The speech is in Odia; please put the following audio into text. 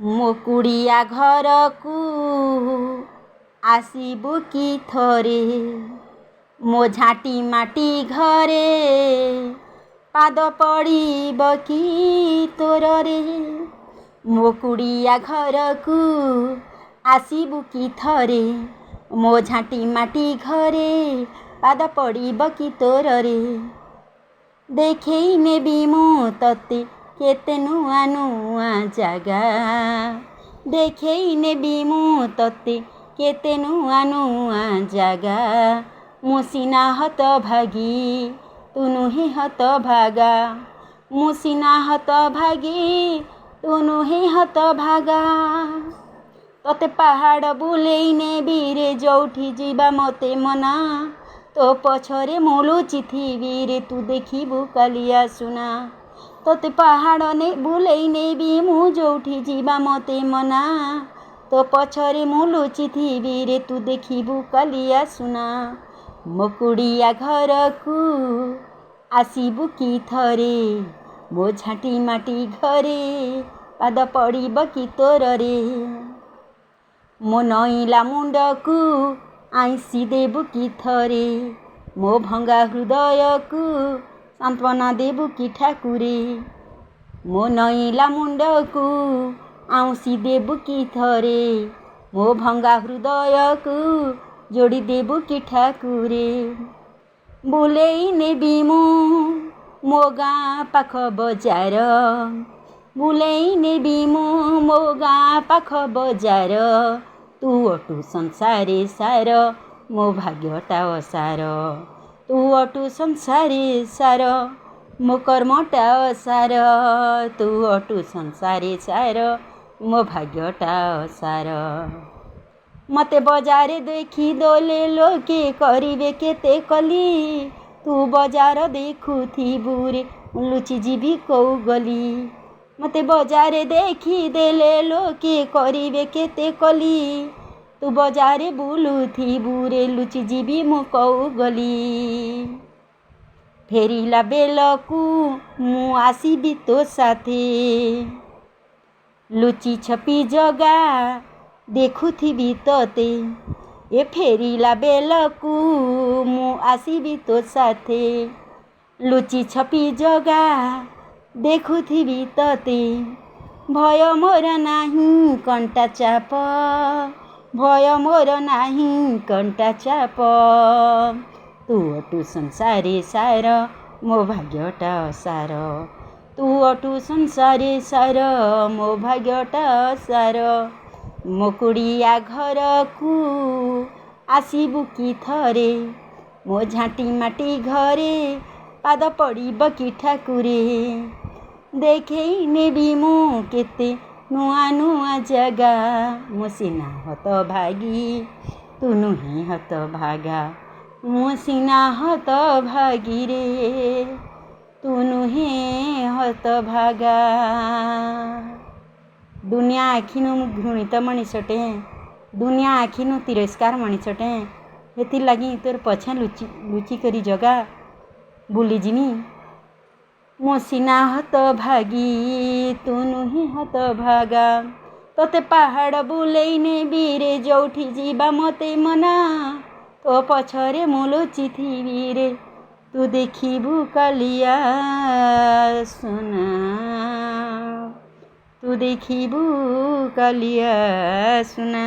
ମୋ କୁଡ଼ିଆ ଘରକୁ ଆସିବୁ କି ଥରେ, ମୋ ଝାଟି ମାଟି ଘରେ ପାଦ ପଡ଼ିବ କି ତୋରରେ। ମୋ କୁଡ଼ିଆ ଘରକୁ ଆସିବୁ କି ଥରେ, ମୋ ଝାଟି ମାଟି ଘରେ ପାଦ ପଡ଼ିବ କି ତୋରରେ। ଦେଖେଇ ନେବି ମୁଁ ତତେ କେତେ ନୂଆ ନୂଆ ଜାଗା, ଦେଖେଇ ନେବି ମୁଁ ତତେ କେତେ ନୂଆ ନୂଆ ଜାଗା। ମୁଁ ସିନା ହତଭାଗୀ ତୁ ନୁହେଁ ହତଭାଗା, ମୁଁ ସିନା ହତଭାଗୀ ତୁ ନୁହେଁ ହତଭାଗା। ତତେ ପାହାଡ଼ ବୁଲେଇ ନେବି ରେ ଯୋଉଠି ଯିବା ମତେ ମନା, ତୋ ପଛରେ ମୁଁ ଲୁଚିଥିବି ରେ ତୁ ଦେଖିବୁ କାଲିଆ ସୁନା। ତତେ ପାହାଡ଼ ବୁଲେଇ ନେବି ମୁଁ ଯୋଉଠି ଯିବା ମତେ ମନା, ତୋ ପଛରେ ମୁଁ ଲୁଚିଥିବି ରେ ତୁ ଦେଖିବୁ କାଲିଆ ସୁନା। ମୋ କୁଡ଼ିଆ ଘରକୁ ଆସିବୁ କି ଥରେ, ମୋ ଝାଟି ମାଟି ଘରେ ପାଦ ପଡ଼ିବ କି ତୋରରେ। ମୋ ନଇଁଲା ମୁଣ୍ଡକୁ ଆଇଁଷି ଦେବୁ କି ଥରେ, ମୋ ଭଙ୍ଗା ହୃଦୟକୁ ସାନ୍ତ୍ୱନା ଦେବୁ କି ଠାକୁରେ। ମୋ ନଇଁଲା ମୁଣ୍ଡକୁ ଆଉଁଷି ଦେବୁ କି ଥରେ, ମୋ ଭଙ୍ଗା ହୃଦୟକୁ ଯୋଡ଼ି ଦେବୁ କି ଠାକୁରେ। ବୁଲେଇ ନେବି ମୁଁ ମୋ ଗାଁ ପାଖ ବଜାର, ବୁଲେଇ ନେବି ମୁଁ ମୋ ଗାଁ ପାଖ ବଜାର। ତୁ ଅଟୁ ସଂସାରେ ସାର ମୋ ଭାଗ୍ୟଟା ଅସାର, ତୁ ଅଟୁ ସଂସାରେ ସାର ମୋ କର୍ମଟା ଅସାର, ତୁ ଅଟୁ ସଂସାରେ ସାର ମୋ ଭାଗ୍ୟଟା ଅସାର। ମତେ ବଜାରେ ଦେଖି ଦେଲେ ଲୋକେ କରିବେ କେତେ କଲି, ତୁ ବଜାର ଦେଖୁଥିବୁ ରେ ଲୁଚିଯିବି କୋଉ ଗଲି। ମତେ ବଜାରେ ଦେଖି ଦେଲେ ଲୋକେ କରିବେ କେତେ କଲି, ତୁ ବଜାରେ ବୁଲୁଥିବୁ ରେ ଲୁଚିଯିବି ମୁଁ କୋଉ ଗଲି। ଫେରିଲା ବେଳକୁ ମୁଁ ଆସିବି ତୋ ସାଥେ, ଲୁଚି ଛପି ଜଗା ଦେଖୁଥିବି ତତେ। ଏ ଫେରିଲା ବେଳକୁ ମୁଁ ଆସିବି ତୋ ସାଥେ, ଲୁଚି ଛପି ଜଗା ଦେଖୁଥିବି ତତେ। ଭୟ ମୋର ନାହିଁ କଣ୍ଟା ଚାପ, ଭୟ ମୋର ନାହିଁ କଣ୍ଟା ଚାପ। ତୁ ଅଟୁ ସଂସାରେ ସାର ମୋ ଭାଗ୍ୟଟା ଅସାର, ତୁ ଅଟୁ ସଂସାରେ ସାର ମୋ ଭାଗ୍ୟଟା ଅସାର। ମୋ କୁଡ଼ିଆ ଘରକୁ ଆସିବୁ କି ଥରେ, ମୋ ଝାଟି ମାଟି ଘରେ ପାଦ ପଡ଼ିବ କି ଠାକୁରେ। ଦେଖେଇ ନେବି ମୁଁ କେତେ ନୂଆ ନୂଆ ଜାଗା, ମୁଁ ସିନା ହତଭାଗୀ ତୁ ନୁହେଁ ହତଭାଗା, ମୁଁ ସିନା ହତଭାଗୀ ରେ ତୁ ନୁହେଁ ହତଭାଗା। ଦୁନିଆ ଆଖିନୁ ମୁଁ ଘୃଣିତ ମଣିଷଟେ, ଦୁନିଆ ଆଖିନୁ ତିରସ୍କାର ମଣିଷଟେ। ହେଥିର୍ଲାଗି ତୋର ପଛେ ଲୁଚି କରି ଜଗା ବୁଲିଯିମି। ମୁଁ ସିନା ହତଭାଗୀ ତୁ ନୁହେଁ ହତଭାଗା, ତତେ ପାହାଡ଼ ବୁଲେଇ ନେବି ରେ ଯୋଉଠି ଯିବା ମତେ ମନା, ତୋ ପଛରେ ମୁଁ ଲୁଚିଥିବି ରେ ତୁ ଦେଖିବୁ କାଲିଆ ସୁନା, ତୁ ଦେଖିବୁ କାଲିଆ ସୁନା।